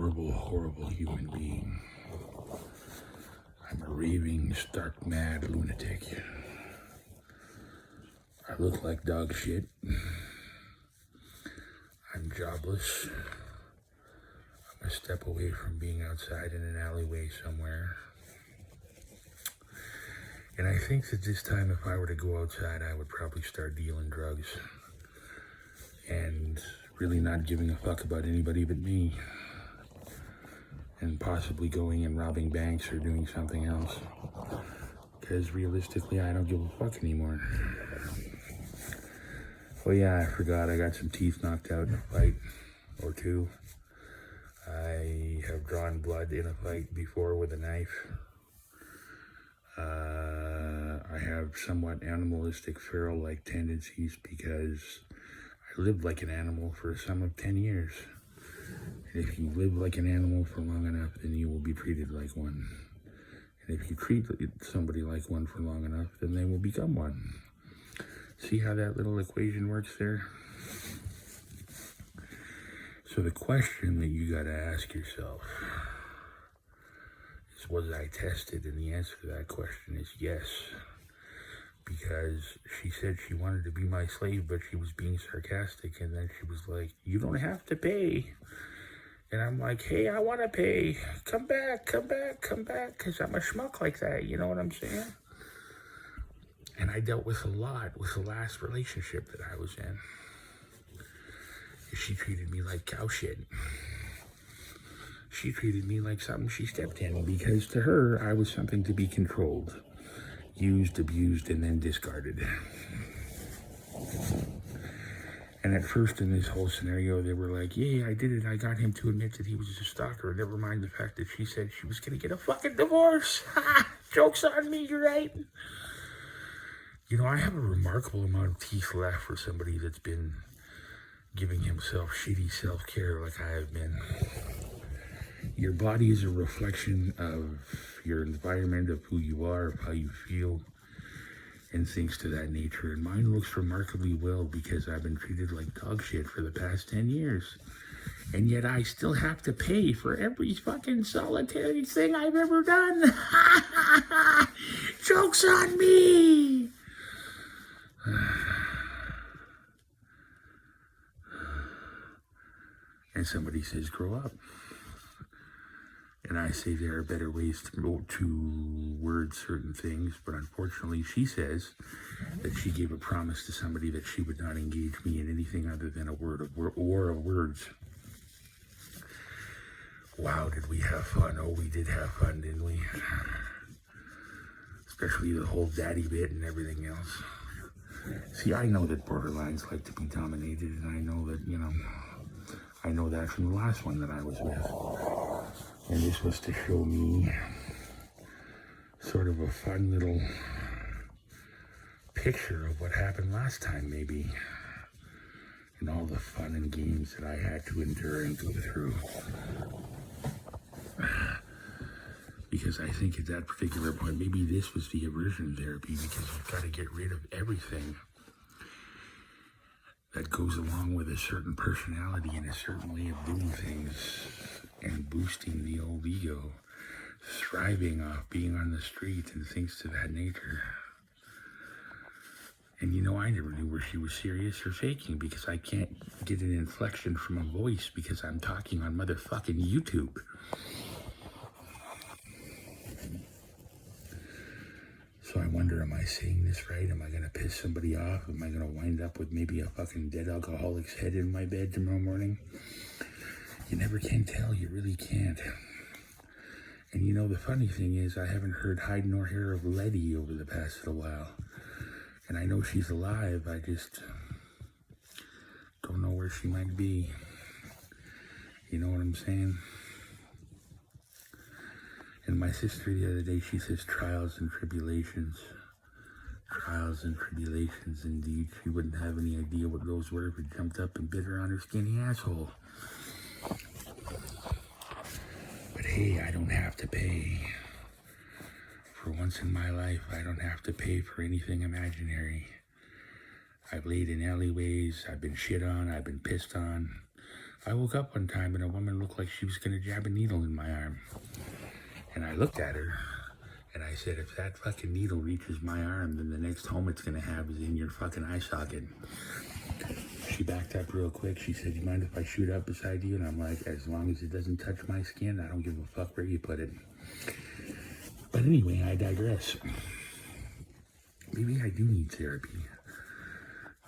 horrible, horrible human being. I'm a raving, stark, mad lunatic. I look like dog shit. I'm jobless. I'm a step away from being outside in an alleyway somewhere. And I think that this time, if I were to go outside, I would probably start dealing drugs. And really not giving a fuck about anybody but me. And possibly going and robbing banks or doing something else. Because realistically, I don't give a fuck anymore. Oh yeah, I forgot, I got some teeth knocked out in a fight or two. I have drawn blood in a fight before with a knife. I have somewhat animalistic feral-like tendencies because I lived like an animal for a sum of 10 years. And if you live like an animal for long enough, then you will be treated like one. And if you treat somebody like one for long enough, then they will become one. See how that little equation works there? So the question that you gotta ask yourself is, was I tested? And the answer to that question is yes. Because she said she wanted to be my slave, but she was being sarcastic, and then she was like, you don't have to pay. And I'm like, hey, I want to pay. Come back, because I'm a schmuck like that, you know what I'm saying? And I dealt with a lot with the last relationship that I was in. She treated me like cow shit. She treated me like something she stepped in, because to her, I was something to be controlled, used, abused, and then discarded. And at first in this whole scenario, they were like, yeah, I did it. I got him to admit that he was a stalker. Never mind the fact that she said she was going to get a fucking divorce. Ha! Joke's on me, you're right. You know, I have a remarkable amount of teeth left for somebody that's been giving himself shitty self-care like I have been. Your body is a reflection of your environment, of who you are, of how you feel, and things to that nature. And mine looks remarkably well because I've been treated like dog shit for the past 10 years. And yet I still have to pay for every fucking solitary thing I've ever done. Joke's on me! And somebody says, grow up. And I say there are better ways to word certain things, but unfortunately she says that she gave a promise to somebody that she would not engage me in anything other than a war of words. Wow, did we have fun? Oh, we did have fun, didn't we? Especially the whole daddy bit and everything else. See, I know that borderlines like to be dominated, and I know that, you know, I know that from the last one that I was with. And this was to show me sort of a fun little picture of what happened last time, maybe. And all the fun and games that I had to endure and go through. Because I think at that particular point, maybe this was the aversion therapy, because you've got to get rid of everything that goes along with a certain personality and a certain way of doing things and boosting the old ego, thriving off being on the street and things to that nature. And you know, I never knew where she was serious or faking, because I can't get an inflection from a voice because I'm talking on motherfucking YouTube. So I wonder, am I saying this right? Am I going to piss somebody off? Am I going to wind up with maybe a fucking dead alcoholic's head in my bed tomorrow morning? You never can tell. You really can't. And you know, the funny thing is, I haven't heard hide nor hair of Letty over the past little while. And I know she's alive. I just don't know where she might be. You know what I'm saying? And my sister the other day, she says trials and tribulations. Trials and tribulations, indeed. She wouldn't have any idea what those were if it jumped up and bit her on her skinny asshole. But hey, I don't have to pay. For once in my life, I don't have to pay for anything imaginary. I've laid in alleyways, I've been shit on, I've been pissed on, I woke up one time and a woman looked like she was going to jab a needle in my arm. And I looked at her and I said, if that fucking needle reaches my arm, then the next home it's going to have is in your fucking eye socket. She backed up real quick. She said, you mind if I shoot up beside you? And I'm like, as long as it doesn't touch my skin, I don't give a fuck where you put it. But anyway, I digress. Maybe I do need therapy.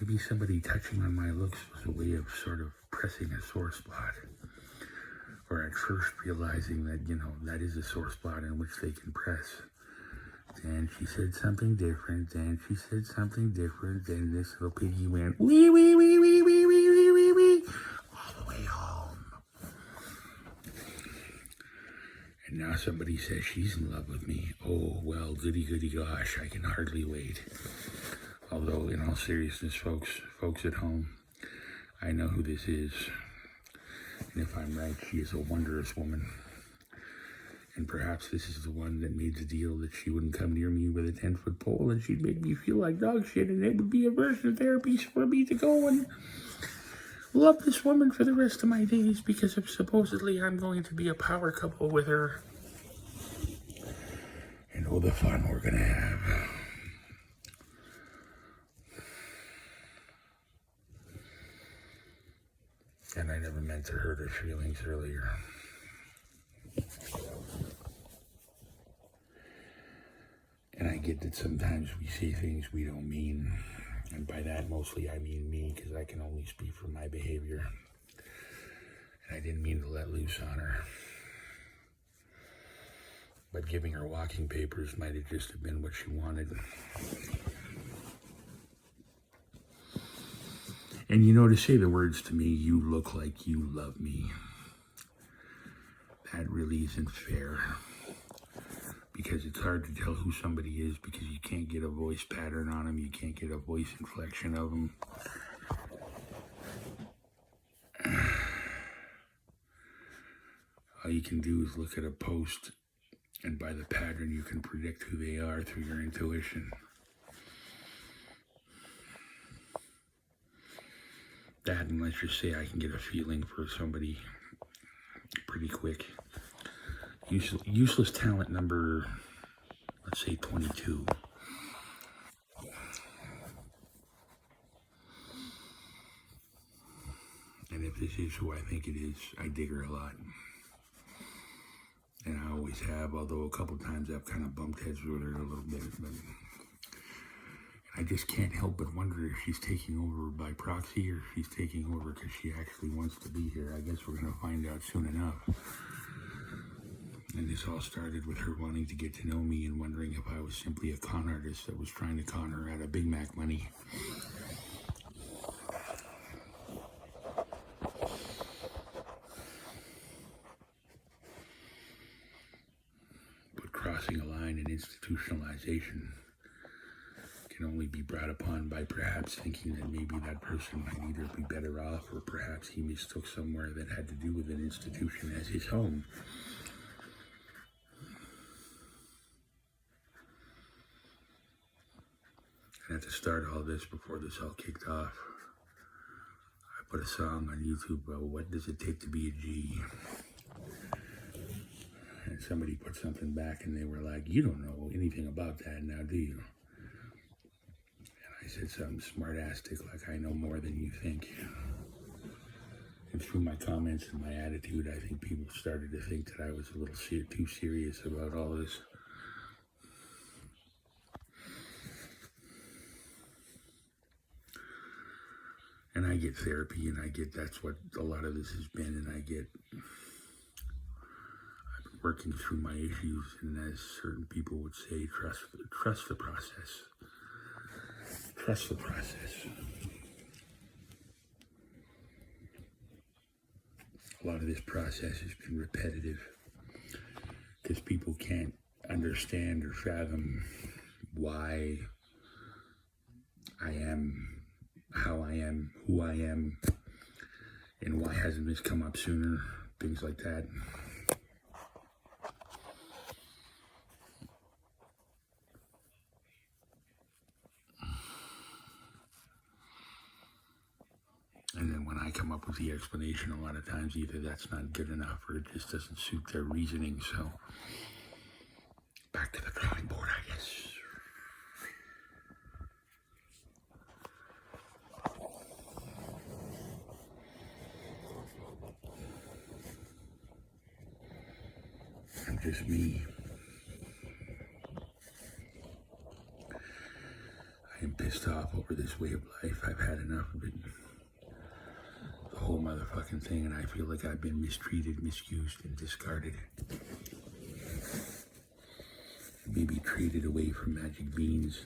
Maybe somebody touching on my looks was a way of sort of pressing a sore spot. Or at first realizing that, that is a sore spot in which they can press. Then she said something different. Then she said something different. Then this little piggy went, wee, wee, wee, wee, wee, wee, wee, wee, wee, all the way home. And now somebody says she's in love with me. Oh, well, goody, goody, gosh, I can hardly wait. Although, in all seriousness, folks at home, I know who this is. And if I'm right, she is a wondrous woman. And perhaps this is the one that made the deal that she wouldn't come near me with a 10-foot pole and she'd make me feel like dog shit, and it would be a version of therapy for me to go and love this woman for the rest of my days because supposedly I'm going to be a power couple with her. And oh, the fun we're going to have. And I never meant to hurt her feelings earlier. And I get that sometimes we say things we don't mean. And by that, mostly I mean me, because I can only speak for my behavior. And I didn't mean to let loose on her. But giving her walking papers might have just have been what she wanted. And to say the words to me, you look like you love me, that really isn't fair. Because it's hard to tell who somebody is because you can't get a voice pattern on them. You can't get a voice inflection of them. All you can do is look at a post, and by the pattern you can predict who they are through your intuition. That, and let's just say I can get a feeling for somebody pretty quick. Useless talent number, let's say 22. And if this is who I think it is, I dig her a lot. And I always have, although a couple times I've kind of bumped heads with her a little bit. But I just can't help but wonder if she's taking over by proxy or if she's taking over because she actually wants to be here. I guess we're going to find out soon enough. And this all started with her wanting to get to know me and wondering if I was simply a con artist that was trying to con her out of Big Mac money. But crossing a line in institutionalization can only be brought upon by perhaps thinking that maybe that person might either be better off or perhaps he mistook somewhere that had to do with an institution as his home. And at the start of all this, before this all kicked off, I put a song on YouTube about what does it take to be a G. And somebody put something back and they were like, you don't know anything about that now, do you? And I said something smart-asstic like I know more than you think. And through my comments and my attitude, I think people started to think that I was a little too serious about all this. And I get therapy, and I get that's what a lot of this has been, and I've been working through my issues, and as certain people would say, trust the process. Trust the process. A lot of this process has been repetitive because people can't understand or fathom why I am how I am, who I am, and why hasn't this come up sooner, things like that. And then when I come up with the explanation a lot of times. Either that's not good enough or it just doesn't suit their reasoning. So back to the drawing board, I guess. I'm just me. I am pissed off over this way of life. I've had enough of it. The whole motherfucking thing, and I feel like I've been mistreated, misused, and discarded. Maybe traded away from magic beans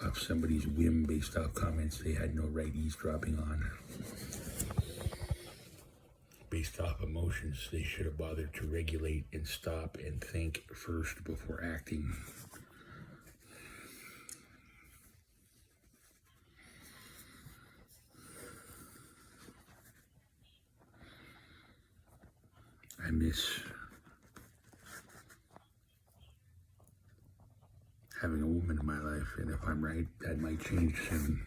off somebody's whim based off comments they had no right eavesdropping on. Based off emotions they should have bothered to regulate and stop and think first before acting. I miss having a woman in my life, and if I'm right, that might change soon.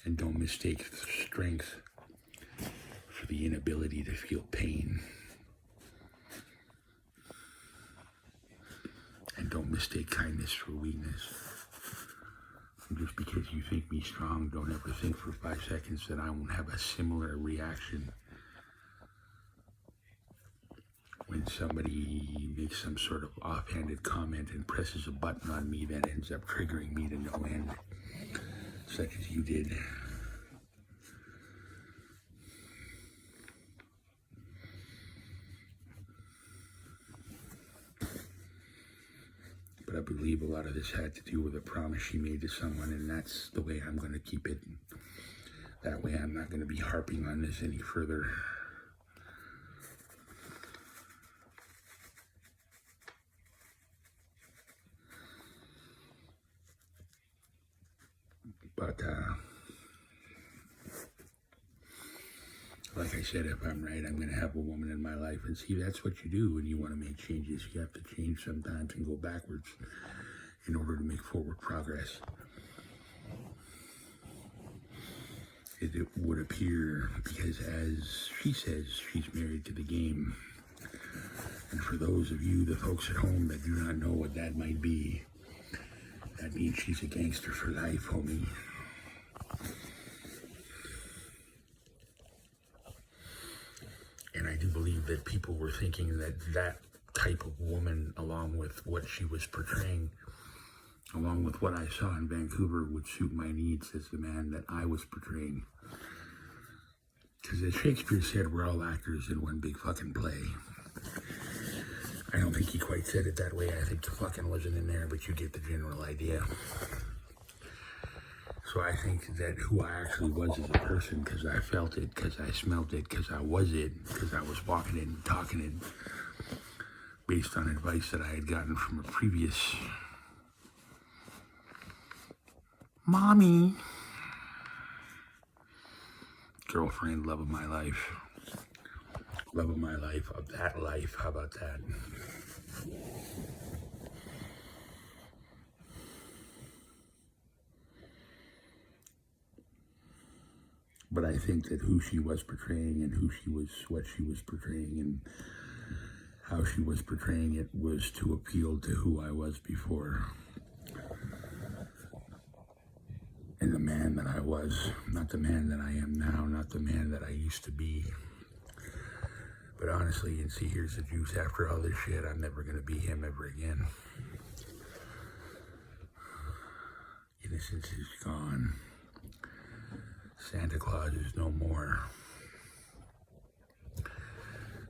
And don't mistake strength for the inability to feel pain. And don't mistake kindness for weakness. And just because you think me strong, don't ever think for 5 seconds that I won't have a similar reaction when somebody makes some sort of offhanded comment and presses a button on me that ends up triggering me to no end, such as you did. But I believe a lot of this had to do with a promise she made to someone, and that's the way I'm going to keep it. That way I'm not going to be harping on this any further. But, like I said, if I'm right, I'm going to have a woman in my life. And see, that's what you do when you want to make changes. You have to change sometimes and go backwards in order to make forward progress. It would appear, because as she says, she's married to the game. And for those of you, the folks at home, that do not know what that might be, that means she's a gangster for life, homie. And I do believe that people were thinking that that type of woman, along with what she was portraying, along with what I saw in Vancouver, would suit my needs as the man that I was portraying. Because as Shakespeare said, we're all actors in one big fucking play. I don't think he quite said it that way. I think the fucking wasn't in there, but you get the general idea. So I think that who I actually was as a person, because I felt it, because I smelt it, because I was it, because I was walking it and talking it, based on advice that I had gotten from a previous mommy, girlfriend, love of my life. Love of my life, of that life, how about that? But I think that who she was portraying and who she was, what she was portraying and how she was portraying it was to appeal to who I was before. And the man that I was, not the man that I am now, not the man that I used to be. But honestly, and see, here's the juice, after all this shit, I'm never going to be him ever again. Innocence is gone. Santa Claus is no more.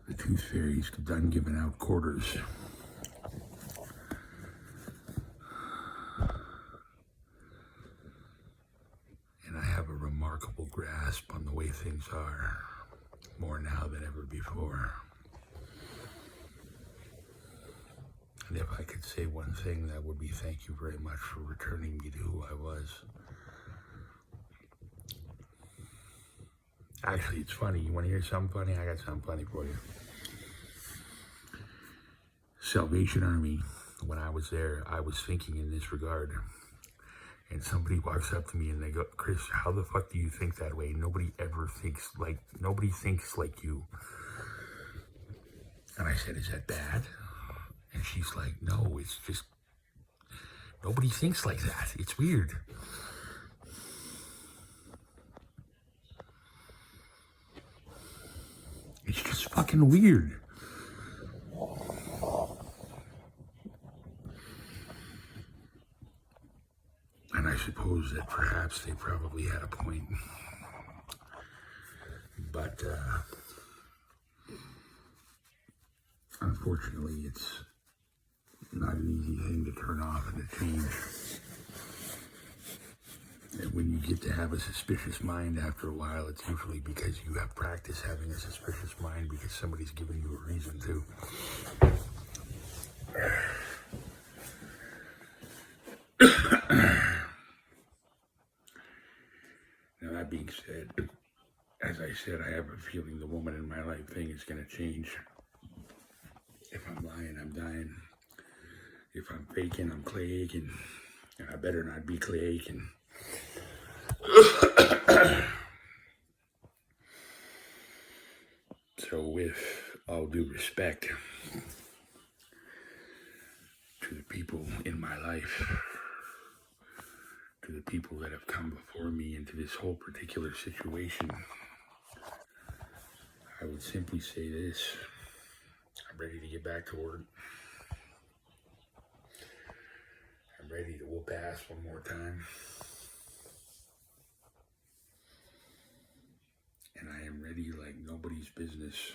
The Tooth Fairy's done giving out quarters. And I have a remarkable grasp on the way things are, more now than ever before. And if I could say one thing, that would be thank you very much for returning me to who I was. Actually, it's funny. You want to hear something funny? I got something funny for you. Salvation Army, when I was there, I was thinking in this regard. and somebody walks up to me and they go, Chris, how the fuck do you think that way? Nobody thinks like you. And I said, is that bad? And she's like, no, it's just, nobody thinks like that. It's weird. It's just fucking weird. And I suppose that perhaps they probably had a point. But unfortunately, it's not an easy thing to turn off and to change. And when you get to have a suspicious mind after a while, it's usually because you have practice having a suspicious mind because somebody's giving you a reason to. Now, that being said, as I said, I have a feeling the woman in my life thing is going to change. If I'm lying, I'm dying. If I'm faking, I'm Clay Aiken. And I better not be Clay Aiken. So with all due respect to the people in my life, to the people that have come before me into this whole particular situation, I would simply say this: I'm ready to get back to work. I'm ready to whoop ass one more time. And I am ready like nobody's business.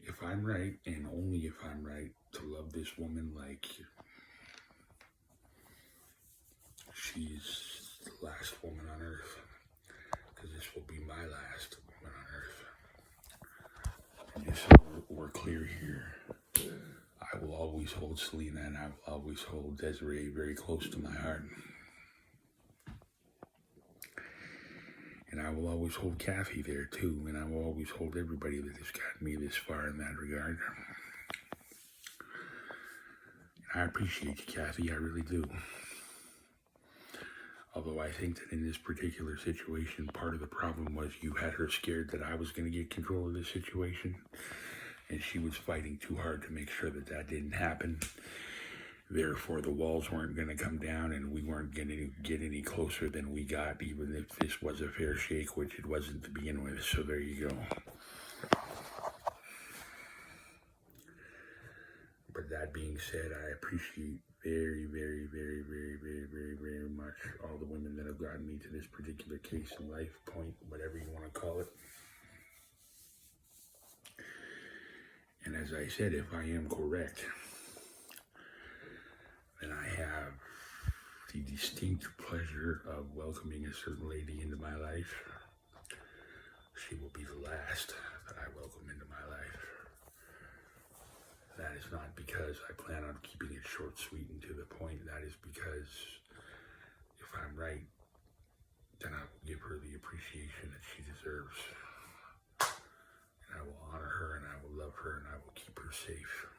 If I'm right, and only if I'm right, to love this woman like she's the last woman on earth. Because this will be my last woman on earth. And just so we're clear here, I will always hold Selena and I will always hold Desiree very close to my heart. And I will always hold Kathy there too, and I will always hold everybody that has gotten me this far in that regard. And I appreciate you, Kathy, I really do. Although I think that in this particular situation, part of the problem was you had her scared that I was going to get control of the situation, and she was fighting too hard to make sure that that didn't happen. Therefore, the walls weren't going to come down, and we weren't going to get any closer than we got, even if this was a fair shake, which it wasn't to begin with. So there you go. But that being said, I appreciate very, very, very, very, very, very, very much all the women that have gotten me to this particular case in life, point, whatever you want to call it. And as I said, if I am correct, then I have the distinct pleasure of welcoming a certain lady into my life. She will be the last that I welcome into my life. That is not because I plan on keeping it short, sweet, and to the point. That is because if I'm right, then I will give her the appreciation that she deserves. And I will honor her, and I will love her, and I will keep her safe.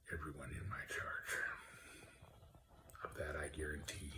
Everyone in my charge. Of that I guarantee.